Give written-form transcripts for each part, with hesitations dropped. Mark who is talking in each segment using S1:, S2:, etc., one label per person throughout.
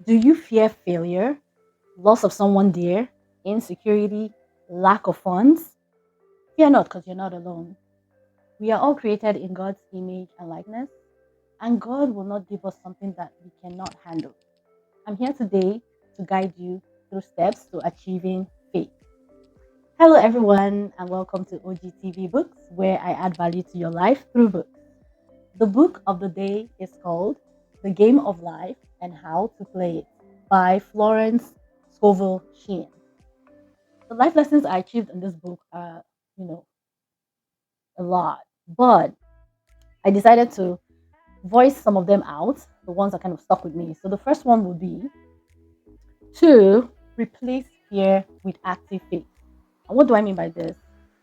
S1: Do you fear failure, loss of someone dear, insecurity, lack of funds? Fear not, because you're not alone. We are all created in God's image and likeness, and God will not give us something that we cannot handle. I'm here today to guide you through steps to achieving faith. Hello, everyone, and welcome to OGTV Books, where I add value to your life through books. The book of the day is called The Game of Life and How to Play It by Florence Scovel Shinn. The life lessons I achieved in this book are, you know, a lot, but I decided to voice some of them out, the ones that kind of stuck with me. So the first one would be to replace fear with active faith. And what do I mean by this?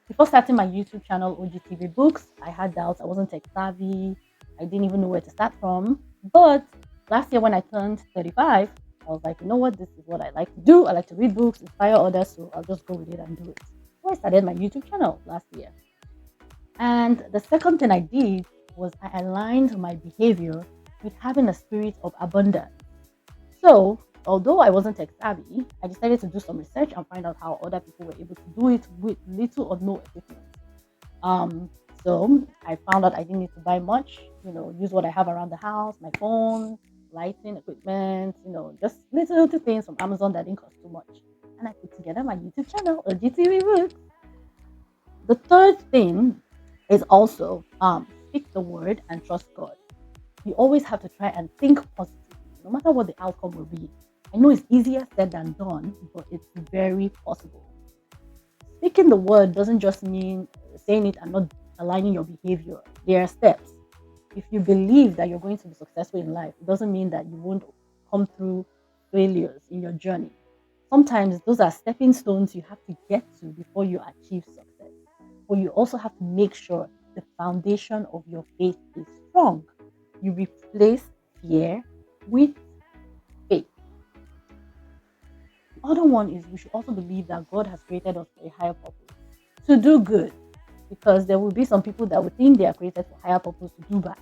S1: Before starting my YouTube channel, OGTV Books, I had doubts. I wasn't tech savvy. I didn't even know where to start from. But last year, when I turned 35, I was like, you know what? This is what I like to do. I like to read books, inspire others. So I'll just go with it and do it. So I started my YouTube channel last year. And the second thing I did was I aligned my behavior with having a spirit of abundance. So, although I wasn't tech savvy, I decided to do some research and find out how other people were able to do it with little or no equipment. Um, so I found out I didn't need to buy much, use what I have around the house, my phone, lighting equipment, just little things from Amazon that didn't cost too much. And I put together my YouTube channel, a GTV Books. The third thing is also speak the word and trust God. You always have to try and think positively, no matter what the outcome will be. I know it's easier said than done, but it's very possible. Speaking the word doesn't just mean saying it and not aligning your behavior. There are steps. If you believe that you're going to be successful in life, it doesn't mean that you won't come through failures in your journey. Sometimes those are stepping stones you have to get to before you achieve success. But you also have to make sure the foundation of your faith is strong. You replace fear with faith. The other one is we should also believe that God has created us for a higher purpose, to do good, because there will be some people that will think they are created for higher purpose to do bad.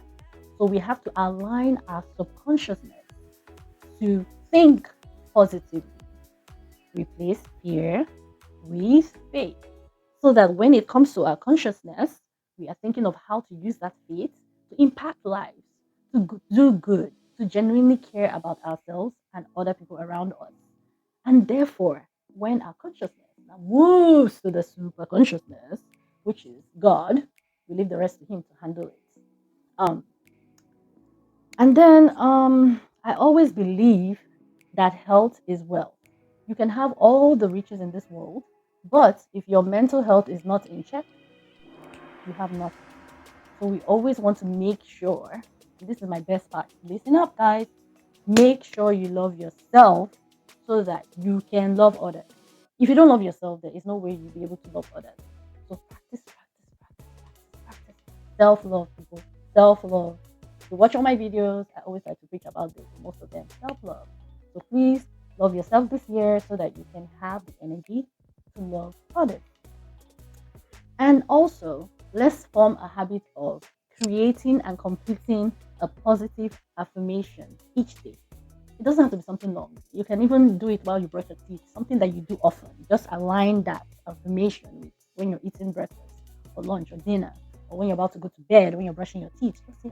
S1: So we have to align our subconsciousness to think positively, replace fear with faith, so that when it comes to our consciousness, we are thinking of how to use that faith to impact lives, to do good, to genuinely care about ourselves and other people around us. And therefore, when our consciousness now moves to the super consciousness, which is God, we leave the rest to Him to handle it. Um, and then I always believe that health is wealth. You can have all the riches in this world, but if your mental health is not in check, you have nothing. So we always want to make sure, this is my best part. Listen up, guys. Make sure you love yourself so that you can love others. If you don't love yourself, there is no way you'll be able to love others. So practice. Self love, people. Self love. You watch all my videos, I always like to preach about this, most of them. Self love. So please love yourself this year so that you can have the energy to love others. And also, let's form a habit of creating and completing a positive affirmation each day. It doesn't have to be something long. You can even do it while you brush your teeth, something that you do often. Just align that affirmation with when you're eating breakfast or lunch or dinner, or when you're about to go to bed, when you're brushing your teeth. Just say,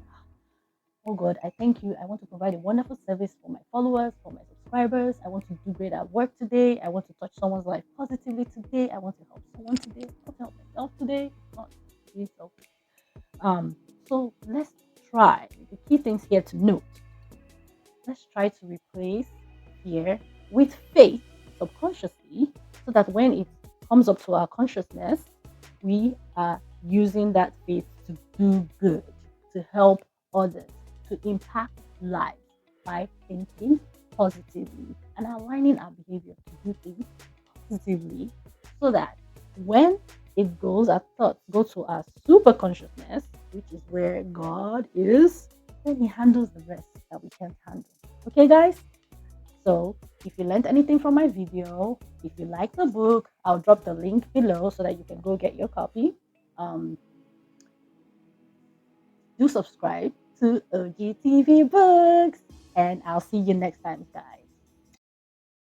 S1: oh God, I thank you. I want to provide a wonderful service for my followers, for my subscribers. I want to do great at work today. I want to touch someone's life positively today. I want to help someone today. I want to help myself today. Not be selfish. So let's try. The key things here to note. Let's try to replace fear with faith subconsciously so that when it comes up to our consciousness, we are using that faith to do good, to help others, to impact lives by thinking positively and aligning our behavior to do things positively so that when it goes, our thoughts go to our super consciousness, which is where God is, then He handles the rest that we can't handle. Okay, guys? So if you learned anything from my video, if you like the book, I'll drop the link below so that you can go get your copy. Um, do subscribe to OGTV Books, and I'll see you next time, guys.